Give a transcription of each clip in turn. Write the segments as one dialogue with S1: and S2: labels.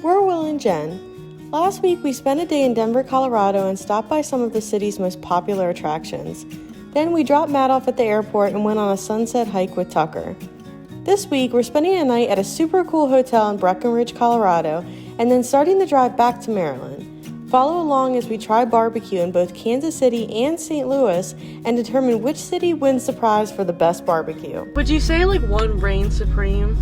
S1: We're Will and Jen. Last week we spent a day in Denver, Colorado and stopped by some of the city's most popular attractions. Then we dropped Matt off at the airport and went on a sunset hike with Tucker. This week we're spending a night at a super cool hotel in Breckenridge, Colorado, and then starting the drive back to Maryland. Follow along as we try barbecue in both Kansas City and St. Louis and determine which city wins the prize for the best barbecue. Would you say like one reigns supreme?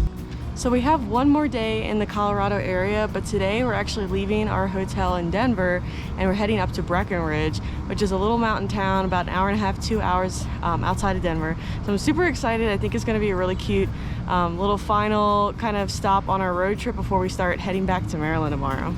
S1: So we have one more day in the Colorado area, but today we're actually leaving our hotel in Denver and we're heading up to Breckenridge, which is a little mountain town about an hour and a half, 2 hours outside of Denver. So I'm super excited. I think it's going to be a really cute little final kind of stop on our road trip before we start heading back to Maryland tomorrow.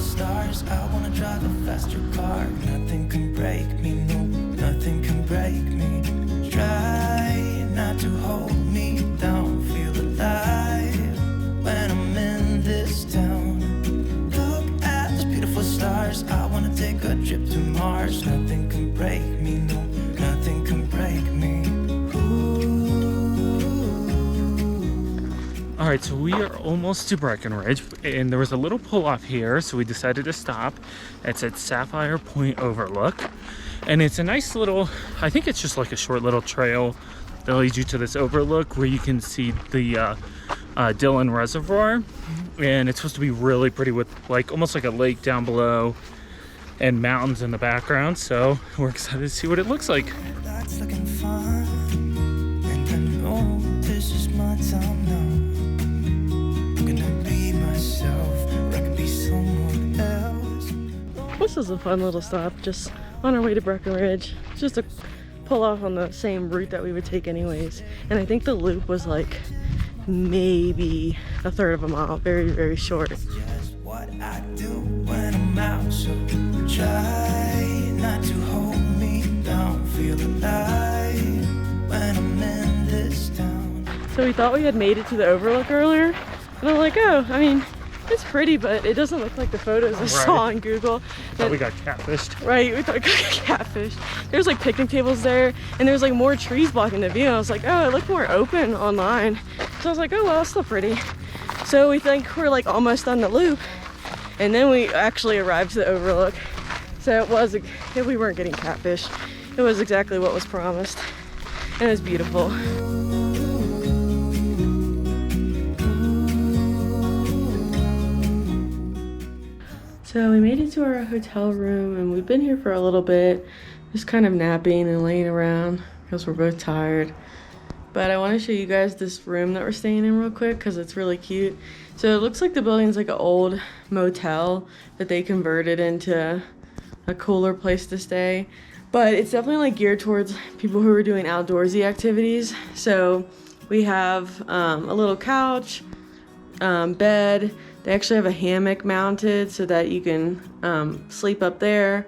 S2: Stars, I wanna drive a faster car. Nothing can break me, no, nothing can break me. Try not to hold me down. Feel alive when I'm in this town. Look at those beautiful stars. I wanna take a trip to Mars. Nothing can break me, no, nothing can break me.
S3: All right, so we are almost to Breckenridge, and there was a little pull-off here, so we decided to stop. It's at Sapphire Point Overlook, and it's a nice little, I think it's just like a short little trail that leads you to this overlook where you can see the Dillon Reservoir, and it's supposed to be really pretty with like almost like a lake down below and mountains in the background, so we're excited to see what it looks like.
S2: That's looking fun, and I know this is my time now.
S1: This is a fun little stop, just on our way to Breckenridge. Just a pull off on the same route that we would take anyways. And I think the loop was like maybe a third of a mile, very, very short.
S2: Just what I do when I'm out, so try not to hold me down. Feel alive when I'm in this town.
S1: So we thought we had made it to the overlook earlier. And I'm like, oh, I mean, it's pretty, but it doesn't look like the photos I saw on Google.
S3: Thought we got catfished.
S1: Right, we thought we got catfished. There's like picnic tables there, and there's like more trees blocking the view. I was like, oh, it looked more open online. So I was like, oh, well, it's still pretty. So we think we're like almost on the loop, and then we actually arrived to the overlook. So it was, we weren't getting catfished. It was exactly what was promised, and it was beautiful. So we made it to our hotel room and we've been here for a little bit, just kind of napping and laying around because we're both tired. But I want to show you guys this room that we're staying in real quick because it's really cute. So it looks like the building's like an old motel that they converted into a cooler place to stay. But it's definitely like geared towards people who are doing outdoorsy activities. So we have a little couch, bed. They actually have a hammock mounted so that you can sleep up there.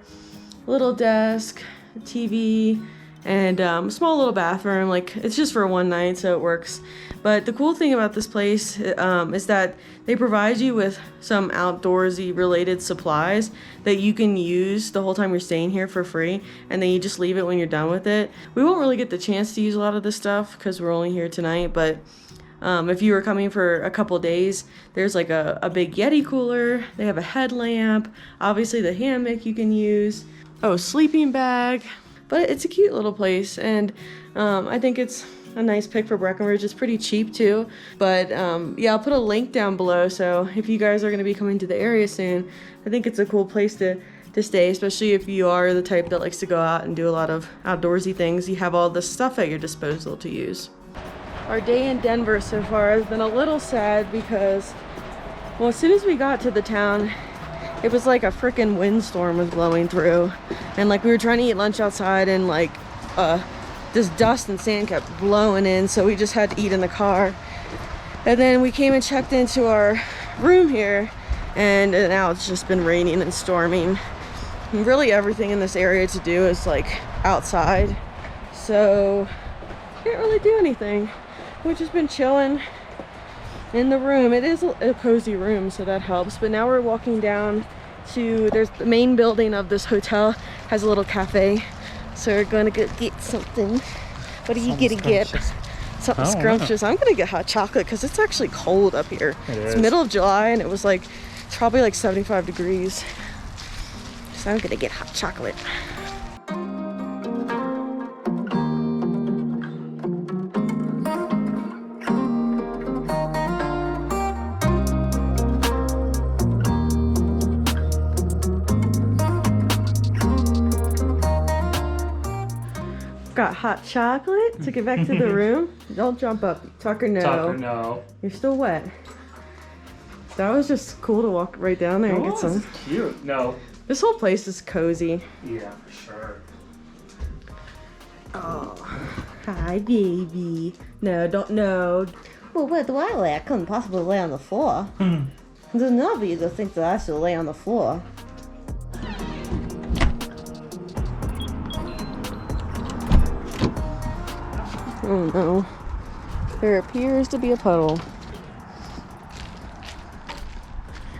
S1: Little desk, TV, and a small little bathroom. Like, it's just for one night, so it works. But the cool thing about this place is that they provide you with some outdoorsy related supplies that you can use the whole time you're staying here for free, and then you just leave it when you're done with it. We won't really get the chance to use a lot of this stuff because we're only here tonight, but if you were coming for a couple days, there's like a big Yeti cooler. They have a headlamp, obviously the hammock you can use. Oh, sleeping bag. But it's a cute little place, and I think it's a nice pick for Breckenridge. It's pretty cheap too. But yeah, I'll put a link down below, so if you guys are going to be coming to the area soon, I think it's a cool place to stay, especially if you are the type that likes to go out and do a lot of outdoorsy things. You have all this stuff at your disposal to use. Our day in Denver so far has been a little sad because, well, as soon as we got to the town, it was like a freaking windstorm was blowing through, and like we were trying to eat lunch outside, and like this dust and sand kept blowing in, so we just had to eat in the car. And then we came and checked into our room here, and now it's just been raining and storming. And really everything in this area to do is like outside, so can't really do anything. We've just been chilling in the room. It is a cozy room, so that helps. But now we're walking down to, there's the main building of this hotel has a little cafe, so we're gonna go get something. What are you gonna get? something scrumptious. I'm gonna get hot chocolate because it's actually cold up here. It's middle of July and it was like, it's probably like 75 degrees. So I'm gonna get hot chocolate. Got hot chocolate to get back to the room. Don't jump up. Tucker, no.
S3: Tucker, no.
S1: You're still wet. That was just cool to walk right down there and get some.
S3: This is cute. No.
S1: This whole place is cozy.
S3: Yeah, for sure.
S1: Oh, hi, baby. No, don't, no.
S4: Well, where do I lay? I couldn't possibly lay on the floor. There's none of you that think that I should lay on the floor.
S1: Oh no. There appears to be a puddle.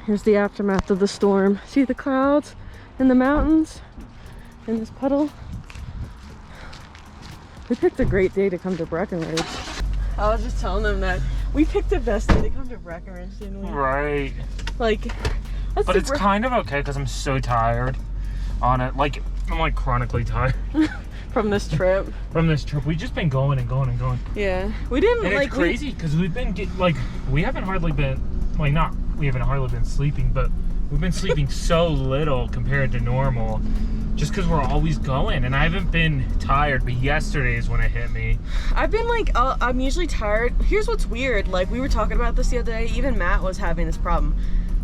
S1: Here's the aftermath of the storm. See the clouds and the mountains and this puddle? We picked a great day to come to Breckenridge. I was just telling them that we picked the best day to come to Breckenridge, didn't we?
S3: Right.
S1: Like,
S3: but it's kind of okay because I'm so tired on it. Like, I'm like chronically tired.
S1: From this trip.
S3: From this trip. We've just been going and going and going.
S1: Yeah. We didn't
S3: and
S1: like.
S3: It's crazy because we've been we haven't hardly been, like, not, we haven't hardly been sleeping, but we've been sleeping so little compared to normal just because we're always going. And I haven't been tired, but yesterday is when it hit me.
S1: I've been like, I'm usually tired. Here's what's weird. Like, we were talking about this the other day. Even Matt was having this problem.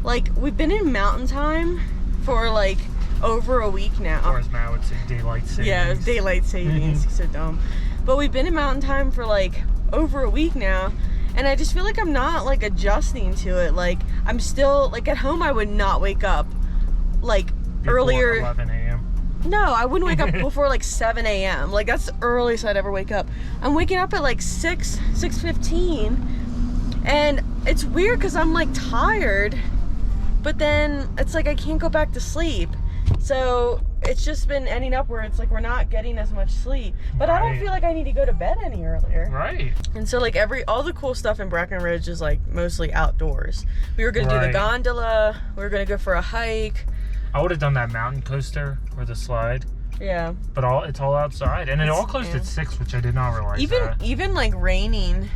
S1: Like, we've been in mountain time for like over a week now.
S3: Or as Matt would say, daylight savings.
S1: Yeah, daylight savings. He's so dumb. But we've been in mountain time for like over a week now, and I just feel like I'm not like adjusting to it. Like, I'm still like at home. I would not wake up like
S3: Before
S1: earlier.
S3: 11 a.m.
S1: No, I wouldn't wake up before like 7 a.m. Like, that's the earliest I'd ever wake up. I'm waking up at like 6:15, and it's weird because I'm like tired, but then it's like I can't go back to sleep. So it's just been ending up where it's like we're not getting as much sleep. But I don't feel like I need to go to bed any earlier.
S3: Right.
S1: And so like all the cool stuff in Breckenridge is like mostly outdoors. We were gonna do the gondola. We were gonna go for a hike.
S3: I would have done that mountain coaster or the slide.
S1: Yeah.
S3: But it's all outside, and it all closed at 6, which I did not realize.
S1: Even like raining.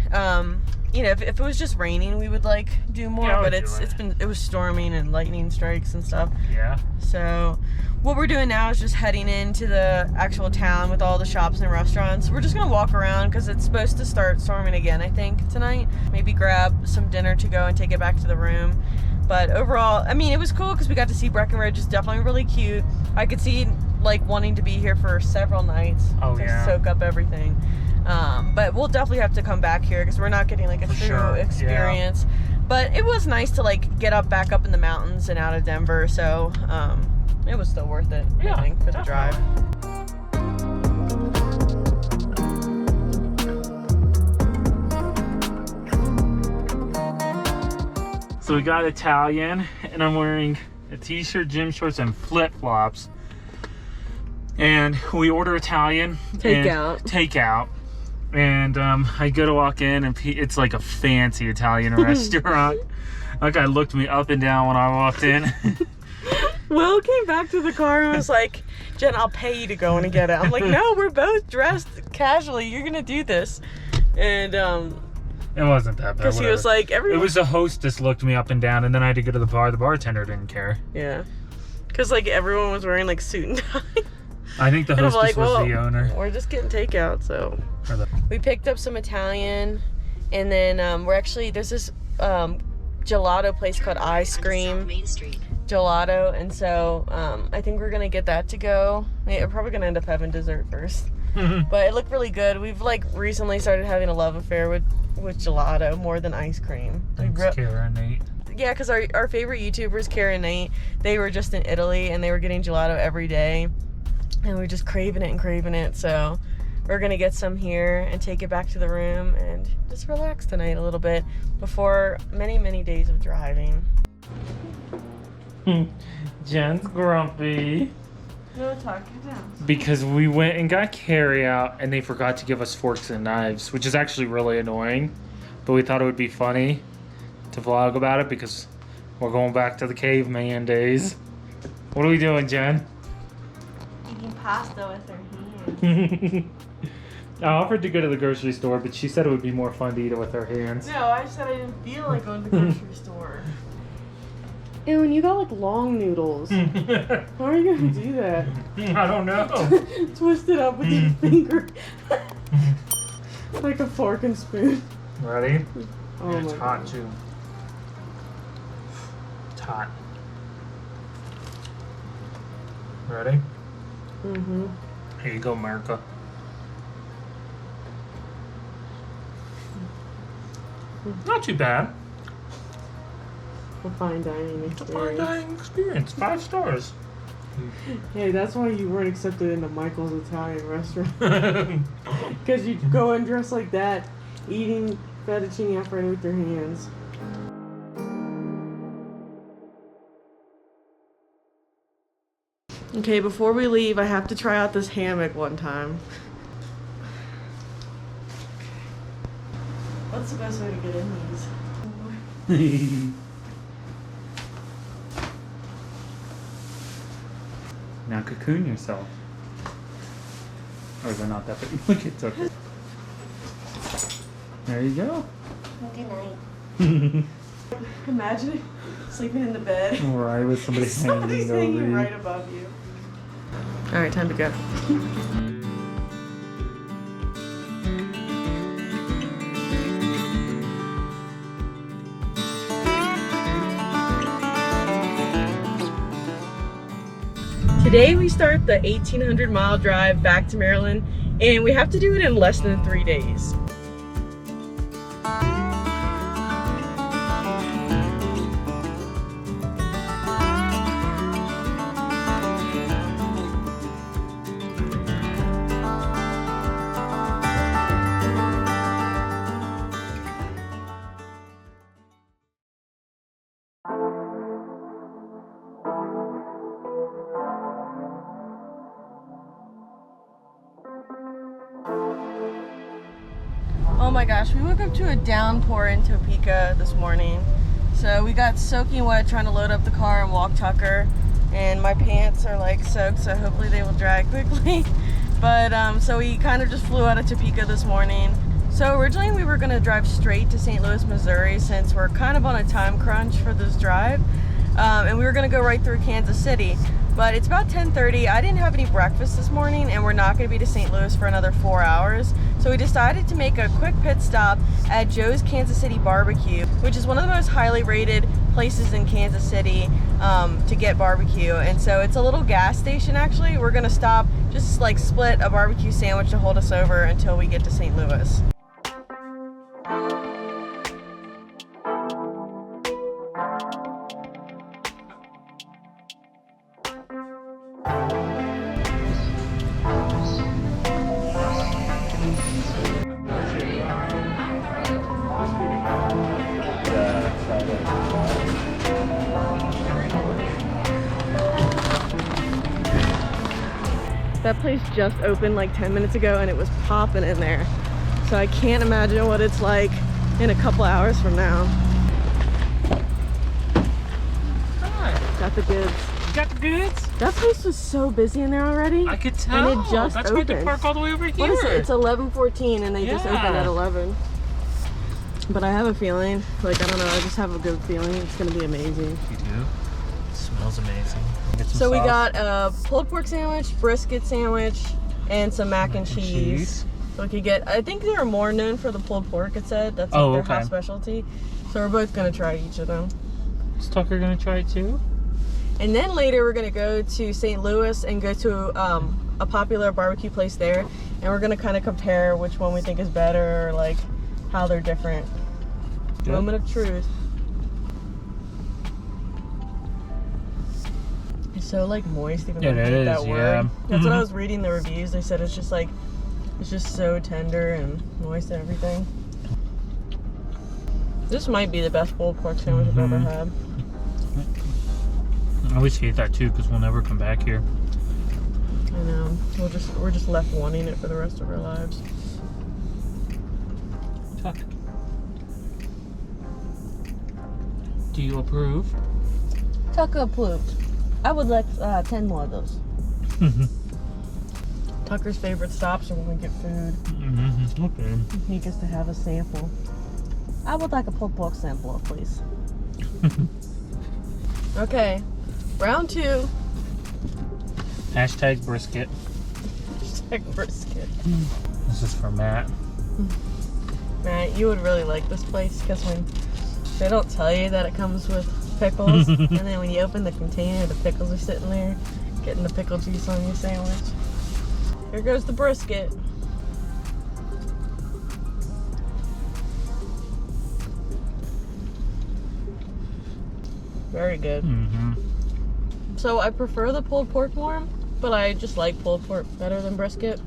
S1: You know, if it was just raining, we would like do more.
S3: Yeah,
S1: but it was storming and lightning strikes and stuff.
S3: Yeah.
S1: So what we're doing now is just heading into the actual town with all the shops and restaurants. We're just gonna walk around because it's supposed to start storming again, I think, tonight. Maybe grab some dinner to go and take it back to the room. But overall, I mean, it was cool because we got to see Breckenridge. It's definitely really cute. I could see like wanting to be here for several nights to soak up everything. But we'll definitely have to come back here because we're not getting like a true experience. Yeah. But it was nice to like get back up in the mountains and out of Denver. So it was still worth it, I think, for the drive.
S3: So we got Italian, and I'm wearing a t-shirt, gym shorts, and flip-flops. And we order Italian. Takeout. And I go to walk in, and it's like a fancy Italian restaurant. That guy looked me up and down when I walked in.
S1: Will came back to the car and was like, Jen, I'll pay you to go in and get it. I'm like, no, we're both dressed casually. You're going to do this. And
S3: it wasn't that bad.
S1: Because he was like,
S3: It was the hostess looked me up and down, and then I had to go to the bar. The bartender didn't care.
S1: Yeah. Because like everyone was wearing like suit and tie.
S3: I think the hostess was the owner.
S1: We're just getting takeout, so. We picked up some Italian, and then there's this gelato place called Ice Cream Gelato, and so I think we're gonna get that to go. We're probably gonna end up having dessert first. But it looked really good. We've like recently started having a love affair with gelato more than ice cream.
S3: Thanks, Kara and Nate.
S1: Yeah, because our favorite YouTubers, Kara and Nate, they were just in Italy and they were getting gelato every day. And we were just craving it. So we're going to get some here and take it back to the room and just relax tonight a little bit before many, many days of driving.
S3: Jen's grumpy.
S1: No, talk it down.
S3: Because we went and got carry out and they forgot to give us forks and knives, which is actually really annoying. But we thought it would be funny to vlog about it because we're going back to the caveman days. What are we doing, Jen?
S1: Eating pasta with her hands.
S3: I offered to go to the grocery store, but she said it would be more fun to eat it with her hands.
S1: No, I said I didn't feel like going to the grocery store. Ew, and you got like long noodles. How are you gonna do that?
S3: I don't know.
S1: Twist it up with your finger. Like a fork and spoon.
S3: Ready?
S1: Oh
S3: And it's
S1: my
S3: hot
S1: God.
S3: too. It's hot. Ready?
S1: Mm-hmm.
S3: Here you go, America. Not too bad.
S1: A fine dining
S3: It's a fine
S1: experience.
S3: dining experience. 5 stars.
S1: Hey, that's why you weren't accepted into Michael's Italian restaurant. Because you go and dress like that, eating fettuccine alfredo with your hands. Okay, before we leave, I have to try out this hammock one time. What's the best way to get in these?
S3: Now cocoon yourself. Or they're not that big. Look at Tucker. There you go.
S4: Good night.
S1: Imagine sleeping in the bed.
S3: Right, with somebody
S1: Somebody's
S3: hanging
S1: hanging
S3: over
S1: right
S3: you.
S1: above you. Alright, time to go. Today we start the 1,800-mile drive back to Maryland, and we have to do it in less than 3 days. Oh my gosh, we woke up to a downpour in Topeka this morning. So we got soaking wet trying to load up the car and walk Tucker. And my pants are like soaked, so hopefully they will dry quickly. But so we kind of just flew out of Topeka this morning. So originally we were gonna drive straight to St. Louis, Missouri, since we're kind of on a time crunch for this drive. And we were gonna go right through Kansas City. But it's about 10:30. I didn't have any breakfast this morning, and we're not going to be to St. Louis for another 4 hours. So we decided to make a quick pit stop at Joe's Kansas City Barbecue, which is one of the most highly rated places in Kansas City to get barbecue. And so it's a little gas station actually. We're going to stop, just like split a barbecue sandwich to hold us over until we get to St. Louis. That place just opened like 10 minutes ago and it was popping in there. So I can't imagine what it's like in a couple hours from now.
S3: Hi.
S1: Got the goods.
S3: You got the goods?
S1: That place was so busy in there already.
S3: I could tell.
S1: And it just
S3: That's why they
S1: opened.
S3: park all the way over here.
S1: What is it? It's 11:14 and they just opened
S3: Yeah.
S1: at 11. But I have a feeling, like, I don't know, I just have a good feeling it's gonna be amazing.
S3: You do? It smells amazing. Get some
S1: So we
S3: sauce.
S1: got a pulled pork sandwich, brisket sandwich, and some mac and cheese. So we could get, I think they're more known for the pulled pork, it said. That's like their house specialty. So we're both gonna try each of them.
S3: Is Tucker gonna try it too?
S1: And then later we're gonna go to St. Louis and go to a popular barbecue place there. And we're gonna kind of compare which one we think is better, or like how they're different.
S3: Good.
S1: Moment of truth. It's so like moist, even though I hate
S3: It
S1: that
S3: is,
S1: word.
S3: yeah.
S1: That's what I was reading the reviews. They said it's just like, it's just so tender and moist and everything. This might be the best pulled pork sandwich I've ever had.
S3: I always hate that too because we'll never come back here.
S1: And we're just left wanting it for the rest of our lives.
S3: Tuck. Do you approve?
S4: Tucker approved. I would like 10 more of those.
S1: Tucker's favorite stops are when we get food.
S3: Okay.
S1: He gets to have a sample.
S4: I would like a pulled pork sampler, please.
S1: Okay, round 2.
S3: Hashtag brisket.
S1: Hashtag brisket.
S3: This is for Matt.
S1: Matt, you would really like this place because when they don't tell you that it comes with pickles, and then when you open the container, the pickles are sitting there, getting the pickle juice on your sandwich. Here goes the brisket. Very good. So I prefer the pulled pork more, but I just like pulled pork better than brisket.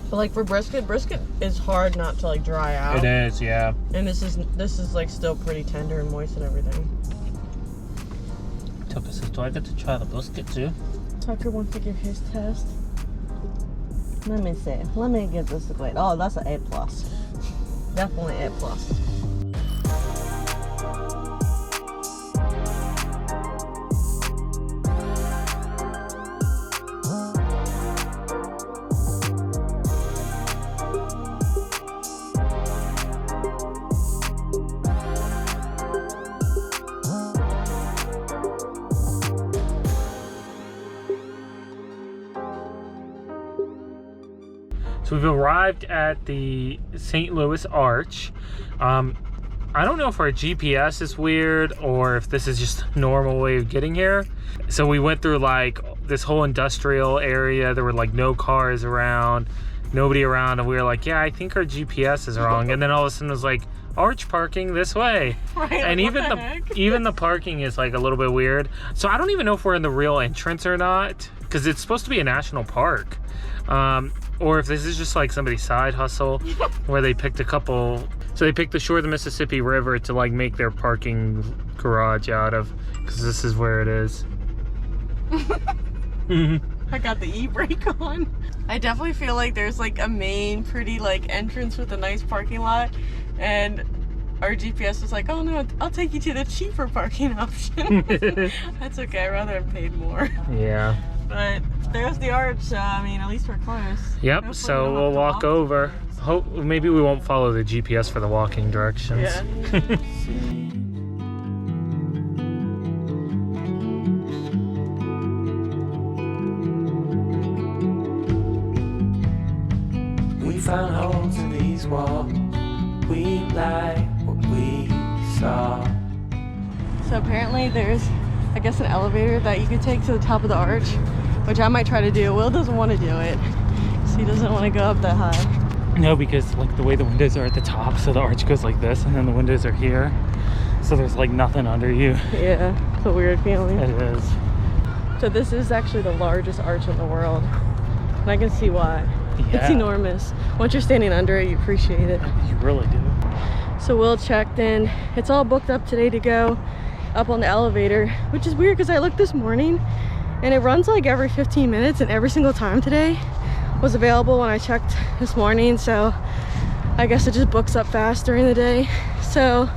S1: But like for brisket is hard not to like dry out.
S3: It is, yeah.
S1: And this is like still pretty tender and moist and everything.
S3: Tucker says, do I get to try the brisket too?
S1: Tucker wants to give his test.
S4: Let me see. Let me give this a grade. Oh, that's an A+. Definitely A+.
S3: So we've arrived at the St. Louis Arch. I don't know if our GPS is weird or if this is just a normal way of getting here. So we went through like this whole industrial area. There were like no cars around, nobody around, and we were like, yeah, I think our GPS is wrong. And then all of a sudden it was like, arch parking this way.
S1: Right,
S3: and even the parking is like a little bit weird. So I don't even know if we're in the real entrance or not, because it's supposed to be a national park. Or if this is just like somebody's side hustle where they picked so they picked the shore of the Mississippi River to like make their parking garage out of, because this is where it is.
S1: I got the e-brake on. I definitely feel like there's like a main pretty like entrance with a nice parking lot, and our GPS was like, oh no, I'll take you to the cheaper parking option. That's okay, I'd rather have paid more.
S3: Yeah.
S1: But there's the arch, so I mean, at least we're close.
S3: Yep,
S1: Hopefully
S3: so
S1: we don't
S3: we'll
S1: have to
S3: walk over. Maybe we won't follow the GPS for the walking directions.
S1: Yeah.
S2: We found holes in these walls. We like what we saw.
S1: So apparently there's, I guess, an elevator that you could take to the top of the arch, which I might try to do. Will doesn't want to do it, so he doesn't want to go up that high.
S3: No, because like the way the windows are at the top, so the arch goes like this, and then the windows are here. So there's like nothing under you.
S1: Yeah, it's a weird feeling.
S3: It is.
S1: So this is actually the largest arch in the world, and I can see why.
S3: Yeah.
S1: It's enormous. Once you're standing under it, you appreciate it.
S3: You really do.
S1: So Will checked in. It's all booked up today to go up on the elevator, which is weird because I looked this morning and it runs like every 15 minutes, and every single time today was available when I checked this morning. So I guess it just books up fast during the day. So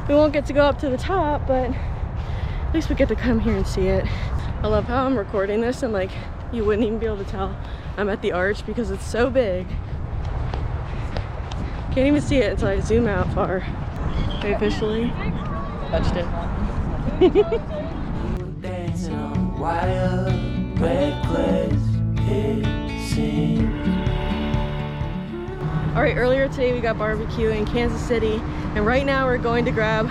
S1: we won't get to go up to the top, but at least we get to come here and see it. I love how I'm recording this and like you wouldn't even be able to tell I'm at the arch because it's so big. Can't even see it until I zoom out far. I officially touched it.
S2: Dancing on wire, reckless, it seems.
S1: All right, earlier today we got barbecue in Kansas City, and right now we're going to grab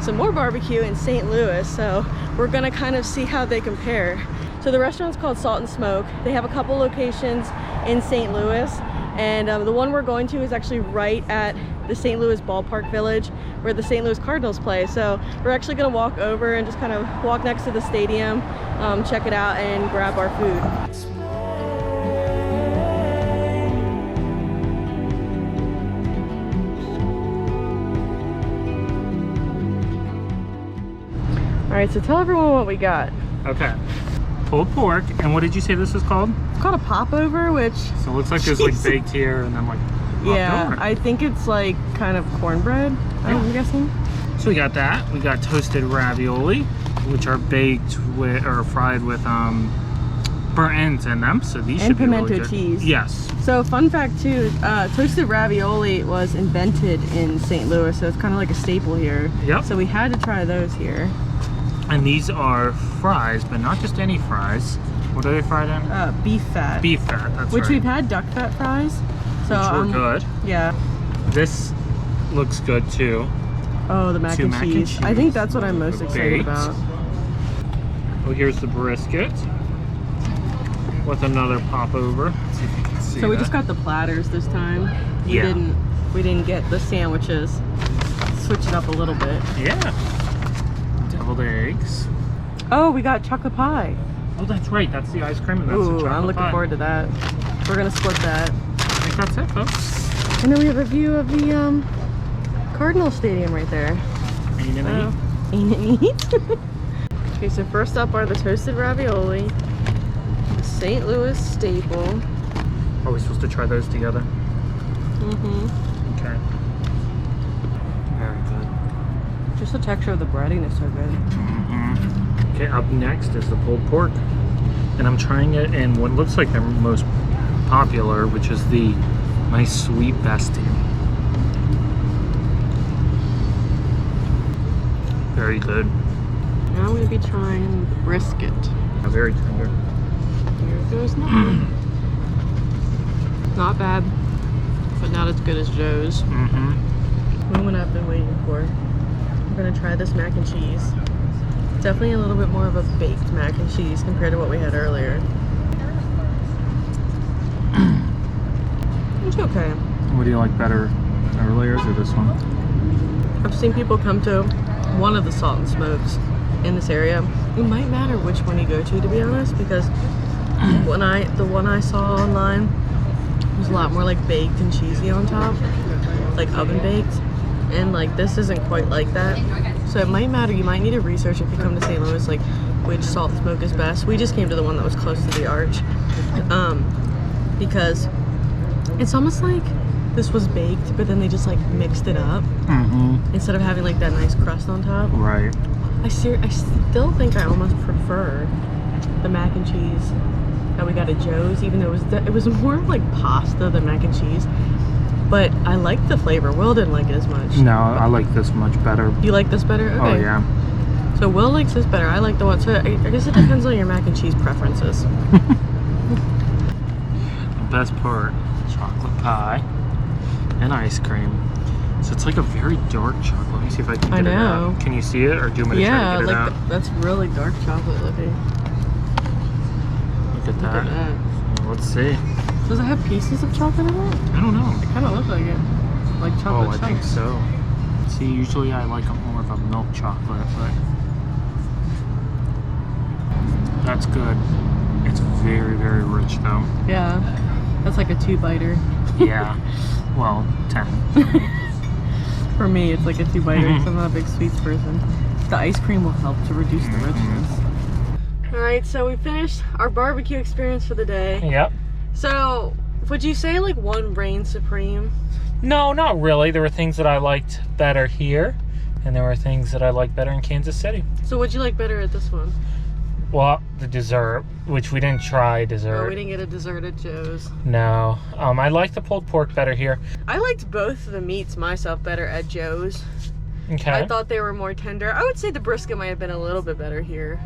S1: some more barbecue in St. Louis. So we're gonna kind of see how they compare. So the restaurant's called Salt and Smoke. They have a couple locations in St. Louis, and the one we're going to is actually right at the St. Louis Ballpark Village where the St. Louis Cardinals play. So we're actually gonna walk over and just kind of walk next to the stadium, check it out, and grab our food. All right, so tell everyone what we got.
S3: Okay. pulled pork. And what did you say this is called?
S1: It's called a popover, which...
S3: So it looks like there's like baked here and then like
S1: yeah,
S3: over.
S1: I think it's like kind of cornbread, I'm guessing.
S3: So we got that. We got toasted ravioli, which are baked with or fried with burnt ends in them. So these should be really
S1: pimento
S3: good.
S1: cheese.
S3: Yes.
S1: So fun fact too, toasted ravioli was invented in St. Louis, so it's kind of like a staple here.
S3: Yep.
S1: So we had to try those here.
S3: And these are fries, but not just any fries. What are they fried in?
S1: Beef fat.
S3: Beef fat, that's
S1: Which
S3: right.
S1: we've had duck fat fries. So
S3: Which were good.
S1: Yeah.
S3: This looks good too.
S1: Oh, the mac and cheese. I think that's what I'm most excited
S3: Baked.
S1: about.
S3: Oh, here's the brisket with another popover. Let's see if you can see
S1: So we
S3: that.
S1: just got the platters this time.
S3: Yeah.
S1: We didn't get the sandwiches. Switch it up a little bit.
S3: Yeah. Deviled eggs.
S1: Oh, we got chocolate pie.
S3: Oh, that's right. That's the ice cream and that's the
S1: Ooh,
S3: chocolate
S1: I'm looking
S3: pie.
S1: forward to that. We're gonna split that.
S3: I think that's it, folks.
S1: And then we have a view of the Cardinal Stadium right there.
S3: Ain't it neat?
S1: Ain't it neat? Okay, so first up are the toasted ravioli, the St. Louis staple.
S3: Are we supposed to try those together?
S1: Mm-hmm.
S3: Okay. Very good.
S1: Just the texture of the breading is so good.
S3: Mm-hmm. Okay, up next is the pulled pork. And I'm trying it in what looks like their most popular, which is the nice sweet bestie. Very good.
S1: Now I'm going to be trying the brisket.
S3: Very tender.
S1: Here goes nothing. Not bad, but not as good as Joe's.
S3: Mm-hmm.
S1: What I've been waiting for. I'm going to try this mac and cheese. Definitely a little bit more of a baked mac and cheese compared to what we had earlier. It's okay.
S3: What do you like better, earlier's or this one?
S1: I've seen people come to one of the Salt and Smokes in this area. It might matter which one you go to be honest, because the one I saw online was a lot more like baked and cheesy on top, like oven baked, and like this isn't quite like that. So it might matter. You might need to research if you come to St. Louis, like which Salt and Smoke is best. We just came to the one that was close to the arch, because it's almost like this was baked, but then they just like mixed it up instead of having like that nice crust on top.
S3: Right.
S1: I still think I almost prefer the mac and cheese that we got at Joe's, even though it was more like pasta than mac and cheese. But I liked the flavor. Will didn't like it as much.
S3: No, I like this much better.
S1: You like this better? Okay.
S3: Oh yeah.
S1: So Will likes this better. I like the one. So I guess it depends on your mac and cheese preferences.
S3: The best part, chocolate pie and ice cream. So it's like a very dark chocolate. Let me see if I can get it out. Can you see it, or do you want me to try to get it out?
S1: That's really dark chocolate looking.
S3: Look at
S1: Look at
S3: that.
S1: that.
S3: Let's see.
S1: Does it have pieces of chocolate in it?
S3: I don't know.
S1: It kind of looks like it. Like chocolate
S3: Oh, I think
S1: chunks.
S3: so. See, usually I like more of a milk chocolate, but that's good. It's very, very rich though.
S1: Yeah. That's like a 2-biter.
S3: Yeah. Well, 10.
S1: For me, it's like a 2-biter because I'm not a big sweets person. The ice cream will help to reduce the richness. Alright, so we finished our barbecue experience for the day.
S3: Yep.
S1: So, would you say like one reigns supreme?
S3: No, not really. There were things that I liked better here, and there were things that I liked better in Kansas City.
S1: So what'd you like better at this one?
S3: Well, the dessert, which we didn't try dessert.
S1: Oh, we didn't get a dessert at Joe's.
S3: No. I like the pulled pork better here.
S1: I liked both of the meats myself better at Joe's.
S3: Okay.
S1: I thought they were more tender. I would say the brisket might have been a little bit better here.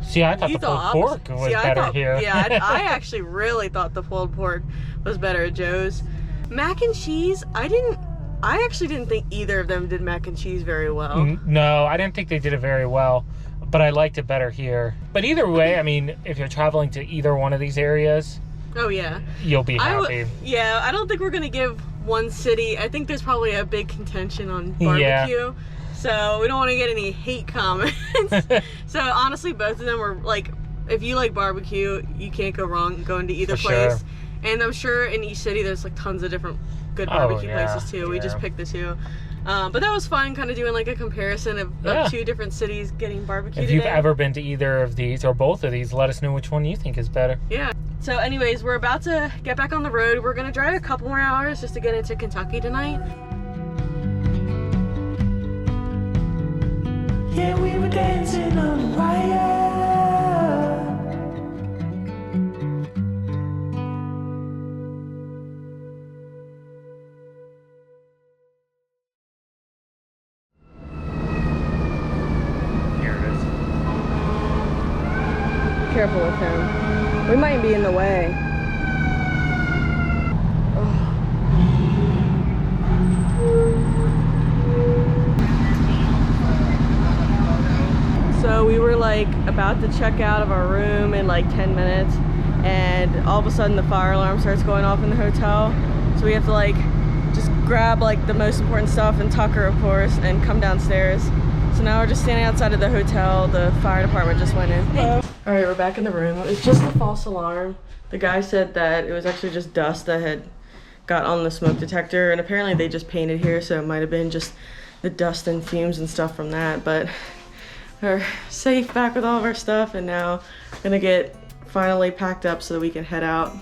S3: See, I thought
S1: You
S3: the pulled
S1: thought
S3: pork
S1: opposite.
S3: was
S1: See, I
S3: better
S1: thought-
S3: here.
S1: Yeah, I actually really thought the pulled pork was better at Joe's. Mac and cheese, I actually didn't think either of them did mac and cheese very well.
S3: No, I didn't think they did it very well, but I liked it better here. But either way, I mean, if you're traveling to either one of these areas,
S1: Oh yeah.
S3: you'll be happy.
S1: Yeah, I don't think we're gonna give one city. I think there's probably a big contention on barbecue.
S3: Yeah.
S1: So we don't want to get any hate comments. So honestly, both of them were like, if you like barbecue, you can't go wrong going to either
S3: For
S1: place.
S3: sure.
S1: And I'm sure in each city there's like tons of different good barbecue
S3: yeah,
S1: places too. We just
S3: yeah.
S1: picked the two. But that was fun, kind of doing like a comparison of two different cities getting barbecue
S3: If you've ever been to either of these or both of these, let us know which one you think is better.
S1: Yeah. So anyways, we're about to get back on the road. We're gonna drive a couple more hours just to get into Kentucky tonight.
S2: Yeah, we were dancing on the wire.
S3: Here it is.
S1: Careful with him. We might be in the way. So we were like about to check out of our room in like 10 minutes, and all of a sudden the fire alarm starts going off in the hotel. So we have to like just grab like the most important stuff and Tucker, of course, and come downstairs. So now we're just standing outside of the hotel. The fire department just went in. Hey. All right, we're back in the room. It was just a false alarm. The guy said that it was actually just dust that had got on the smoke detector, and apparently they just painted here, so it might have been just the dust and fumes and stuff from that. But we're safe back with all of our stuff, and now gonna get finally packed up so that we can head out.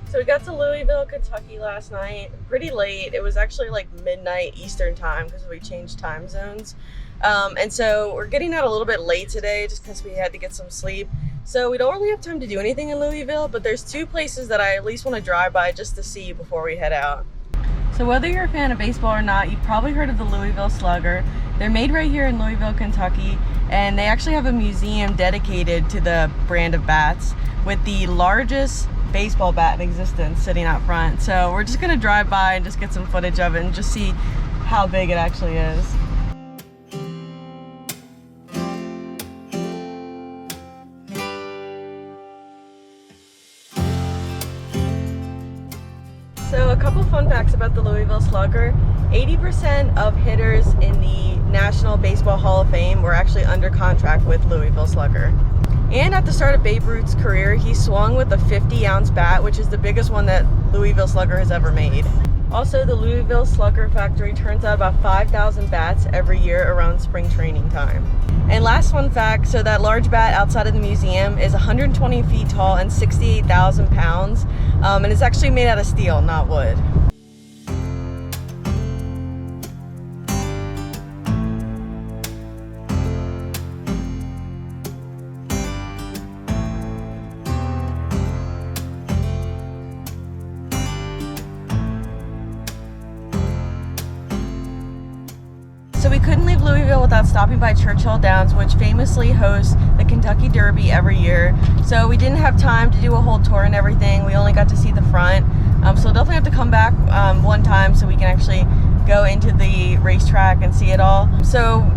S1: So we got to Louisville, Kentucky last night, pretty late. It was actually like midnight Eastern time because we changed time zones. And so we're getting out a little bit late today just because we had to get some sleep. So we don't really have time to do anything in Louisville, but there's two places that I at least want to drive by just to see before we head out. So whether you're a fan of baseball or not, you've probably heard of the Louisville Slugger. They're made right here in Louisville, Kentucky, and they actually have a museum dedicated to the brand of bats with the largest baseball bat in existence sitting out front. So we're just gonna drive by and just get some footage of it and just see how big it actually is. So a couple fun facts about the Louisville Slugger. 80% of hitters in the National Baseball Hall of Fame were actually under contract with Louisville Slugger. And at the start of Babe Ruth's career, he swung with a 50-ounce bat, which is the biggest one that Louisville Slugger has ever made. Also, the Louisville Slugger factory turns out about 5,000 bats every year around spring training time. And last fun fact, so that large bat outside of the museum is 120 feet tall and 68,000 pounds. And it's actually made out of steel, not wood. So we couldn't leave Louisville without stopping by Churchill Downs, which famously hosts the Kentucky Derby every year. So we didn't have time to do a whole tour and everything. We only got to see the front. So we'll definitely have to come back one time so we can actually go into the racetrack and see it all. So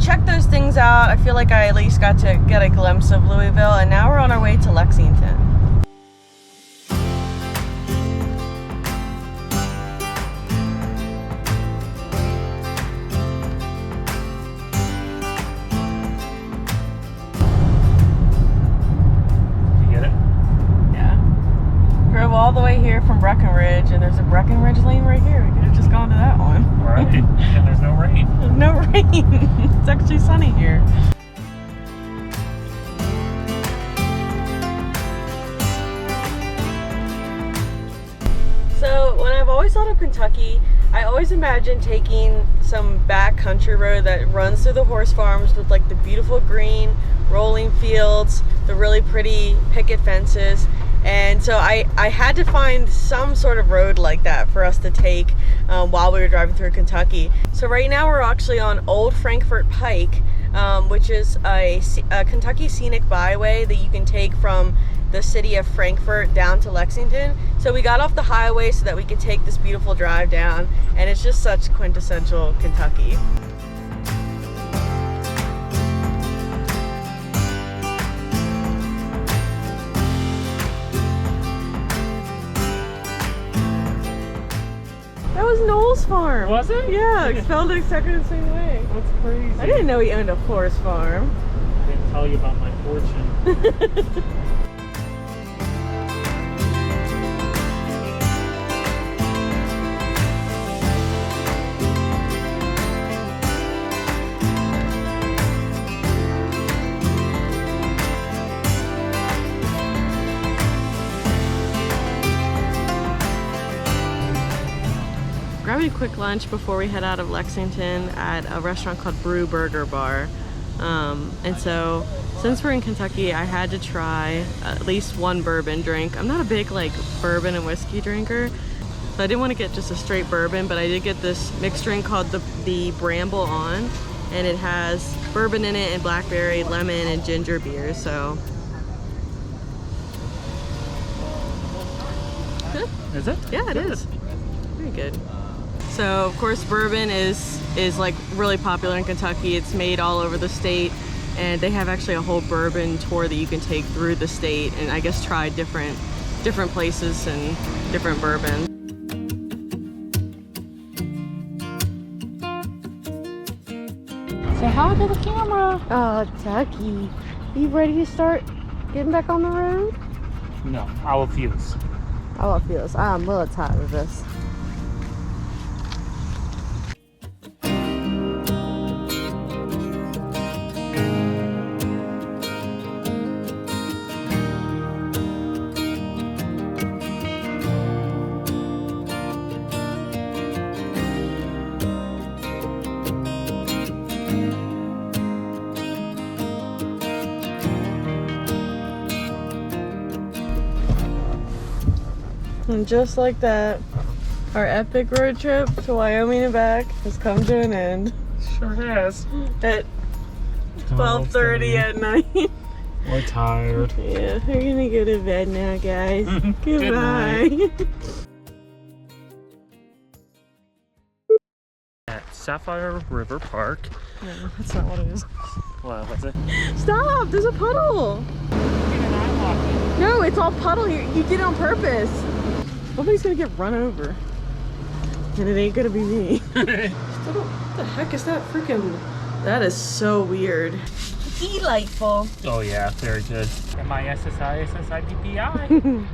S1: check those things out. I feel like I at least got to get a glimpse of Louisville, and now we're on our way to Lexington. All the way here from Breckenridge, and there's a Breckenridge lane right here. We could have just gone to that one.
S3: Right, and there's no rain.
S1: No rain. It's actually sunny here. So when I've always thought of Kentucky, I always imagine taking some back country road that runs through the horse farms with like the beautiful green rolling fields, the really pretty picket fences. And so I had to find some sort of road like that for us to take while we were driving through Kentucky. So right now we're actually on Old Frankfort Pike, which is a Kentucky scenic byway that you can take from the city of Frankfort down to Lexington. So we got off the highway so that we could take this beautiful drive down, and it's just such quintessential Kentucky. That was Noel's farm.
S3: Was it?
S1: Yeah, it spelled it exactly the same way.
S3: That's crazy.
S1: I didn't know he owned a horse farm.
S3: I didn't tell you about my fortune.
S1: quick lunch before we head out of Lexington at a restaurant called Brew Burger Bar. And so since we're in Kentucky, I had to try at least one bourbon drink. I'm not a big like bourbon and whiskey drinker, so I didn't want to get just a straight bourbon, but I did get this mixed drink called the Bramble On, and it has bourbon in it and blackberry, lemon, and ginger beer. So good.
S3: Is it?
S1: Yeah, it is. Very good. So of course bourbon is like really popular in Kentucky. It's made all over the state, and they have actually a whole bourbon tour that you can take through the state and I guess try different places and different bourbon.
S3: Say hi to the camera.
S1: Oh, Tucky, you ready to start getting back on the road?
S3: No, I refuse.
S1: How it feels. I'm a little tired of this. And just like that, our epic road trip to Wyoming and back has come to an end.
S3: Sure has.
S1: At 12:30 at night.
S3: We're tired.
S1: Yeah, we're gonna go to bed now, guys.
S3: Good
S1: Goodbye.
S3: At Sapphire River Park.
S1: No, that's not what it is.
S3: What was it?
S1: Stop! There's a puddle! No, it's all puddle here. You did it on purpose. Somebody's gonna get run over. And it ain't gonna be me. What the heck is that freaking... That is so weird. Delightful.
S3: Oh yeah, very good. M-I-S-S-I-S-S-I-P-P-I.